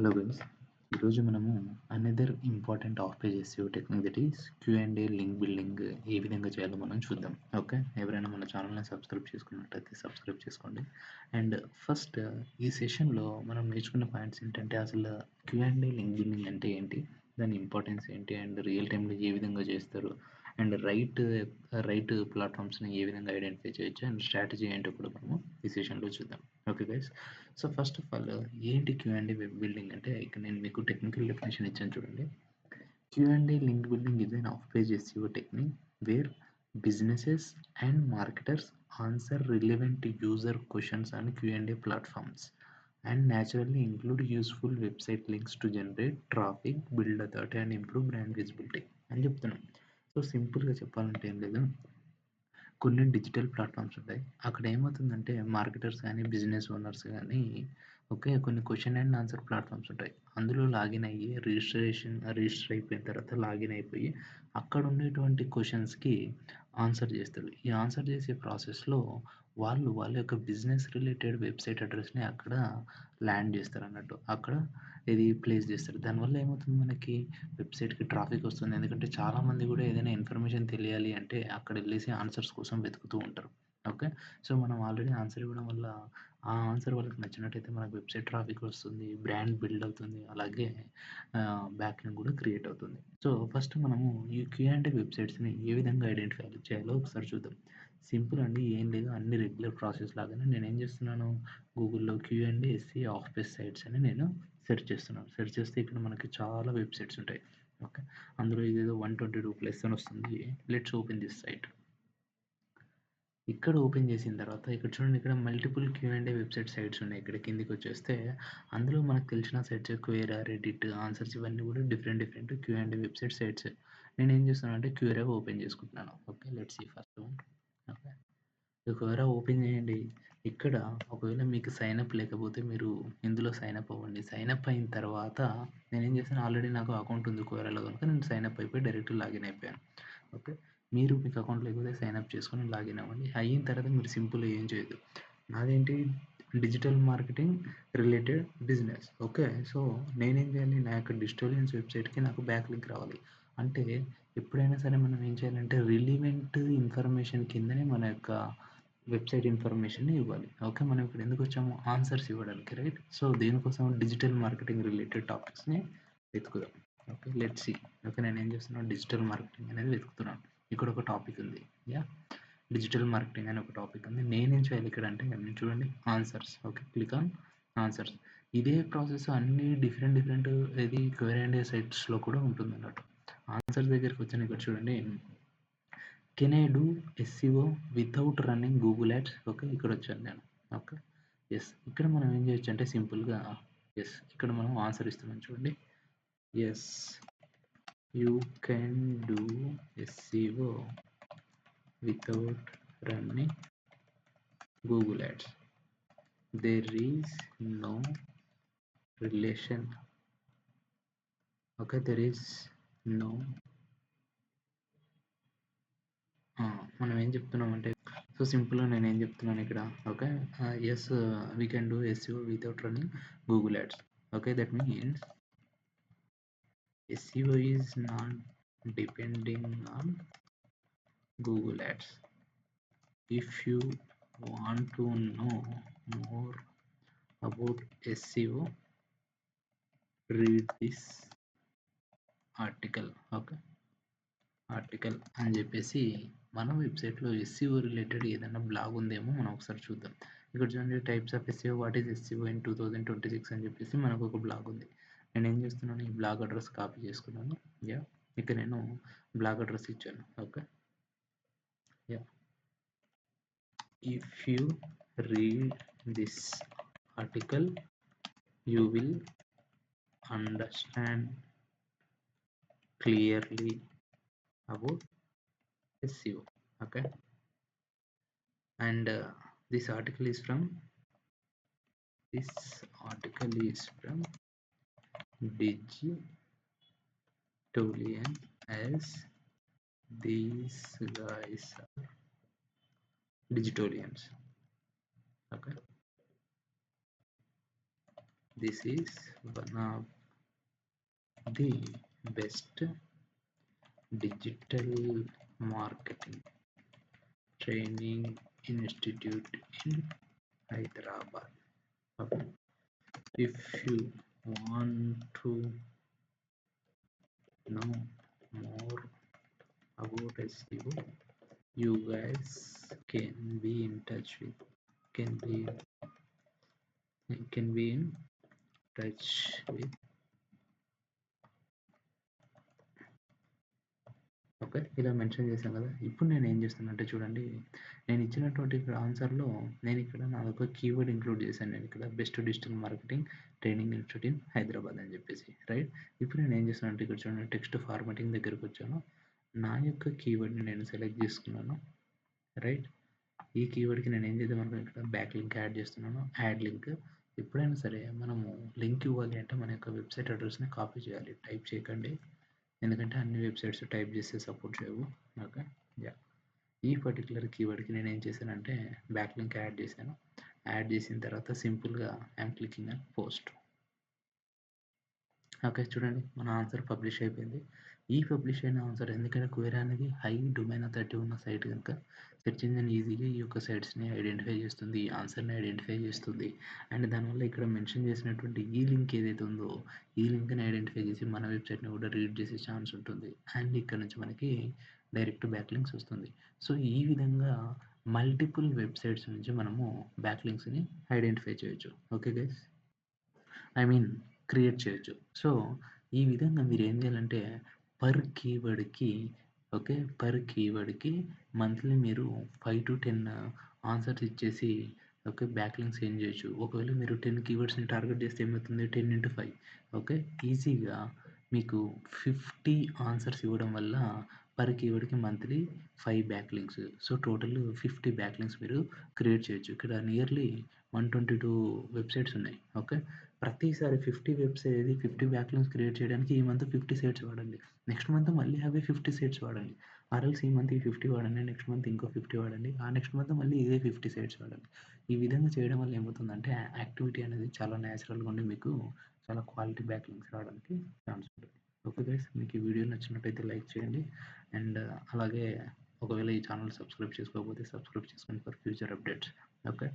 Hello guys, ఈరోజు మనము another important of page SEO technique that is Q and A link building ఏ విధంగా చేయాలో మనం చూద్దాం. ఓకే, ఎవరైనా మన ఛానల్ని సబ్స్క్రైబ్ చేసుకున్నట్టయితే సబ్స్క్రైబ్ చేసుకోండి. అండ్ ఫస్ట్ ఈ సెషన్లో మనం నేర్చుకున్న పాయింట్స్ ఏంటంటే అసలు క్యూఎండ్ఏ లింక్ బిల్డింగ్ అంటే ఏంటి, దాని ఇంపార్టెన్స్ ఏంటి, అండ్ రియల్ టైంలో ఏ విధంగా చేస్తారు, అండ్ రైట్ ప్లాట్ఫామ్స్ని ఏ విధంగా ఐడెంటిఫై చేయొచ్చు, అండ్ స్ట్రాటజీ ఏంటో కూడా మనము ఈ సెషన్లో చూద్దాం. Okay guys, so first of all ఏంటి క్యూఎండ్ఏ వెబ్ బిల్డింగ్ అంటే ఇక్కడ నేను మీకు టెక్నికల్ డెఫినేషన్ ఇచ్చాను చూడండి. Q and A link building is an off-page SEO technique where businesses and marketers answer relevant user questions on Q&A platforms and naturally include useful website links to generate traffic, build authority and improve brand visibility అని చెప్తున్నాం. So సింపుల్గా చెప్పాలంటే ఏం లేదు, కొన్ని digital platforms ఉంటాయి. అక్కడ ఏమవుతుందంటే మార్కెటర్స్ కానీ బిజినెస్ ఓనర్స్ కానీ కొన్ని క్వశ్చన్ అండ్ ఆన్సర్ ప్లాట్ఫామ్స్ ఉంటాయి. అందులో లాగిన్ అయ్యి రిజిస్టర్ అయిపోయిన తర్వాత లాగిన్ అయిపోయి అక్కడ ఉండేటువంటి క్వశ్చన్స్కి ఆన్సర్ చేస్తారు. ఈ ఆన్సర్ చేసే ప్రాసెస్లో వాళ్ళ యొక్క బిజినెస్ రిలేటెడ్ వెబ్సైట్ అడ్రస్ని అక్కడ ల్యాండ్ చేస్తారు అన్నట్టు, అక్కడ ఇది ప్లేస్ చేస్తారు. దానివల్ల ఏమవుతుంది, మనకి వెబ్సైట్కి ట్రాఫిక్ వస్తుంది. ఎందుకంటే చాలామంది కూడా ఏదైనా ఇన్ఫర్మేషన్ తెలియాలి అంటే అక్కడ వెళ్ళేసి ఆన్సర్స్ కోసం వెతుకుతూ ఉంటారు. ఓకే, సో మనం ఆల్రెడీ ఆన్సర్ ఇవ్వడం వల్ల ఆ ఆన్సర్ వాళ్ళకి నచ్చినట్టయితే మనకు వెబ్సైట్ ట్రాఫిక్ వస్తుంది, బ్రాండ్ బిల్డ్ అవుతుంది, అలాగే బ్యాక్ లింక్ కూడా క్రియేట్ అవుతుంది. సో ఫస్ట్ మనము ఈ క్యూఎండ్ఏ వెబ్సైట్స్ని ఏ విధంగా ఐడెంటిఫై చేయాలో ఒకసారి చూద్దాం. సింపుల్ అండి, ఏం లేదు, అన్ని రెగ్యులర్ ప్రాసెస్ లాగానే నేను ఏం చేస్తున్నాను, గూగుల్లో క్యూఎండ్ఏ ఎస్సీ ఆఫ్ పేజ్ సైట్స్ అని నేను సెర్చ్ చేస్తున్నాను. సెర్చ్ చేస్తే ఇక్కడ మనకి చాలా వెబ్సైట్స్ ఉంటాయి. ఓకే, అందులో ఇదేదో 122+ అని వస్తుంది. Let's open this site. ఇక్కడ ఓపెన్ చేసిన తర్వాత ఇక్కడ చూడండి, ఇక్కడ మల్టిపుల్ క్యూఎండ్ఏ వెబ్సైట్ సైట్స్ ఉన్నాయి. ఇక్కడ కిందికి వచ్చేస్తే అందులో మనకు తెలిసిన సైట్స్ క్వేరా, రెడిట్, ఆన్సర్స్ ఇవన్నీ కూడా డిఫరెంట్ క్యూఎండ్ఏ వెబ్సైట్ సైట్స్. నేను ఏం చేస్తున్నాను అంటే క్యూరా ఓపెన్ చేసుకుంటున్నాను. Okay, let's see first. Okay, Quora open చేయండి. ఇక్కడ ఒకవేళ మీకు సైనప్ లేకపోతే మీరు ఇందులో సైనప్ అవ్వండి. సైనప్ అయిన తర్వాత నేను ఏం చేశాను, ఆల్రెడీ నాకు అకౌంట్ ఉంది క్యూరాలో కనుక నేను సైనప్ అయిపోయి డైరెక్ట్ లాగిన్ అయిపోయాను. ఓకే, మీరు మీకు అకౌంట్ లేకపోతే సైనప్ చేసుకొని లాగిన్ అవ్వండి. అయిన తర్వాత మీరు సింపుల్గా ఏం చేయొద్దు, నాదేంటి digital marketing related business. Okay, so నేనేం చేయాలి, నా యొక్క డిజిటోలియన్స్ వెబ్సైట్కి నాకు బ్యాక్ లింక్ రావాలి అంటే ఎప్పుడైనా సరే మనం ఏం చేయాలంటే రిలివెంట్ ఇన్ఫర్మేషన్ కిందనే మన యొక్క వెబ్సైట్ ఇన్ఫర్మేషన్ని ఇవ్వాలి. ఓకే, మనం ఇప్పుడు ఎందుకు వచ్చాము, ఆన్సర్స్ ఇవ్వడానికి, రైట్? సో దీనికోసం డిజిటల్ మార్కెటింగ్ రిలేటెడ్ టాపిక్స్ని వెతుకుదాం. Okay, let's see. ఓకే, నేను ఏం చేస్తున్నాను, డిజిటల్ మార్కెటింగ్ అనేది వెతుకుతున్నాను. ఇక్కడ ఒక టాపిక్ ఉంది, యా, డిజిటల్ మార్కెటింగ్ అనే ఒక టాపిక్ ఉంది. నేనేం చేయాలి ఇక్కడ అంటే నేను చూడండి answers. Okay, click on answers. ఇదే ప్రాసెస్ అన్ని డిఫరెంట్ ఇది క్యూఎండ్ఏ సైట్స్లో కూడా ఉంటుంది అన్నట్టు. ఆన్సర్స్ దగ్గరికి వచ్చాను. ఇక్కడ చూడండి, can I do SEO without running Google ads. Okay, ఇక్కడ వచ్చాను నేను. ఓకే, ఎస్, ఇక్కడ మనం ఏం చేయొచ్చు అంటే సింపుల్గా ఎస్, ఇక్కడ మనం ఆన్సర్ ఇస్తున్నాం చూడండి. Yes, you can do SEO without running Google ads. There is no relation. Okay, there is no, మనం ఏం చెప్తున్నాం అంటే, సో సింపుల్గా నేను ఏం చెప్తున్నాను ఇక్కడ. Okay, yes, we can do SEO without running Google ads. Okay, that means SEO is not depending on Google Ads. If you want to know more about SEO, read this article. Okay, article అని చెప్పేసి మన వెబ్సైట్లో SEO related ఏదైనా blog ఉందేమో మనం ఒకసారి చూద్దాం. ఇక్కడ చూడండి, types of SEO, what is SEO in 2026 అని చెప్పేసి మనకు ఒక బ్లాగ్ ఉంది. నేను ఏం చేస్తున్నాను, ఈ బ్లాగ్ అడ్రస్ కాపీ చేసుకున్నాను. యా, ఇక్కడ నేను బ్లాగ్ అడ్రస్ ఇచ్చాను. Okay, yeah, if you read this article you will understand clearly about SEO. Okay, and this article is from Digitolian, as these guys are Digitolians. Okay, This is one of the best digital marketing training institute in Hyderabad. Okay. If you want to know more about SEO, you guys can be in touch with can be can be in touch with. Okay. ఇలా mention చేశాం కదా! ఇప్పుడు నేనేం చేస్తానంటే చూడండి, నేను ఇచ్చినటువంటి ఇక్కడ ఆన్సర్‌లో నేనిక్కడ నాదొక కీవర్డ్ ఇంక్లూడ్ చేశాను నేనిక్కడ. Best digital marketing training institute in Hyderabad అని చెప్పేసి. రైట్. ఇప్పుడు నేనేం చేస్తానంటే ఇక్కడ చూడండి టెక్స్ట్ ఫార్మాటింగ్ దగ్గరకొచ్చాను. నా యొక్క కీవర్డ్‌ని నేను సెలెక్ట్ చేసుకున్నాను. రైట్. ఈ కీవర్డ్‌కి నేనేం చేద్దామనుకున్నాను ఇక్కడ బ్యాక్ లింక్ యాడ్ చేస్తున్నాను. Add link. ఎప్పుడైనా సరే మనము లింక్ ఇవ్వాలి అంటే మన యొక్క వెబ్‌సైట్ అడ్రెస్‌ని కాపీ చేయాలి. టైప్ చేయకండి. ఎందుకంటే అన్ని వెబ్‌సైట్స్ టైప్ చేస్తే సపోర్ట్ చేయవు. ఓకే. యాహ్! ఈ పర్టిక్యులర్ కీవర్డ్‌కి నేనేం చేశానంటే బ్యాక్ లింక్ యాడ్ చేశాను. యాడ్ చేసిన తర్వాత సింపుల్‌గా I'm clicking on post. Okay. చూడండి మన ఆన్సర్ పబ్లిష్ అయిపోయింది. ఈ పబ్లిష్ అయిన ఆన్సర్ ఎందుకంటే క్వెరీ అనేది హై డొమైన్ అథారిటీ ఉన్న సైట్ గనుక సెర్చ్ ఇంజిన్ ఈజీగా ఈ యొక్క సైట్స్‌ని ఐడెంటిఫై చేస్తుంది. ఈ ఆన్సర్‌ని ఐడెంటిఫై చేస్తుంది. అండ్ దానివల్ల ఇక్కడ మెన్షన్ చేసినటువంటి ఈ లింక్ ఏదైతే ఉందో ఈ లింక్‌ని ఐడెంటిఫై చేసి మన వెబ్‌సైట్‌ని కూడా రీడ్ చేసే ఛాన్స్ ఉంటుంది. అండ్ ఇక్కడ నుంచి మనకి డైరెక్ట్ బ్యాక్ లింక్స్ వస్తుంది. సో, ఈ విధంగా మల్టిపుల్ వెబ్‌సైట్స్ నుంచి మనము బ్యాక్ లింక్స్‌ని ఐడెంటిఫై చేయొచ్చు. Okay guys. I mean create చేయొచ్చు. సో, ఈ విధంగా మీరేం చేయాలంటే పర్ కీవర్డ్‌కి ఓకే. పర్ కీవర్డ్‌కి మంత్లీ మీరు 5-10 ఆన్సర్స్ ఇచ్చేసి ఓకే. బ్యాక్ లింక్స్ సెండ్ చేయొచ్చు. ఒకవేళ మీరు 10 కీవర్డ్స్‌ని టార్గెట్ చేస్తే ఏమవుతుంది 10 × 5 ఓకే. ఈజీగా మీకు 50 ఆన్సర్స్ ఇవ్వడం వల్ల పర్ కీవర్డ్‌కి monthly 5 back links. So, total 50 back links మీరు క్రియేట్ చేయొచ్చు. ఇక్కడ నియర్లీ 122 వెబ్‌సైట్స్ ఉన్నాయి. ఓకే. ప్రతిసారి 50 బ్యాక్ లింక్స్ క్రియేట్ చేయడానికి ఈ మంత్ 50 సైట్స్ వాడండి. నెక్స్ట్ మంత్ మళ్ళీ అవే 50 సైట్స్ వాడండి. ఈ మంత్ ఈ 50 వాడండి. నెక్స్ట్ మంత్ ఇంకో 50 వాడండి. ఆ నెక్స్ట్ మంత్ మళ్ళీ ఇదే 50 సైట్స్ వాడండి. ఈ విధంగా చేయడం వల్ల ఏమవుతుందంటే యాక్టివిటీ అనేది చాలా నేచురల్‌గా ఉండి మీకు చాలా క్వాలిటీ బ్యాక్ లింక్స్ రావడానికి ఛాన్స్ ఉంటుంది. Okay guys. మీకు ఈ వీడియో నచ్చినట్టయితే లైక్ చేయండి. అండ్ అలాగే ఒకవేళ ఈ ఛానల్ సబ్స్క్రైబ్ చేసుకోకపోతే సబ్స్క్రైబ్ చేసుకోండి ఫర్ ఫ్యూచర్ అప్డేట్స్. ఓకే.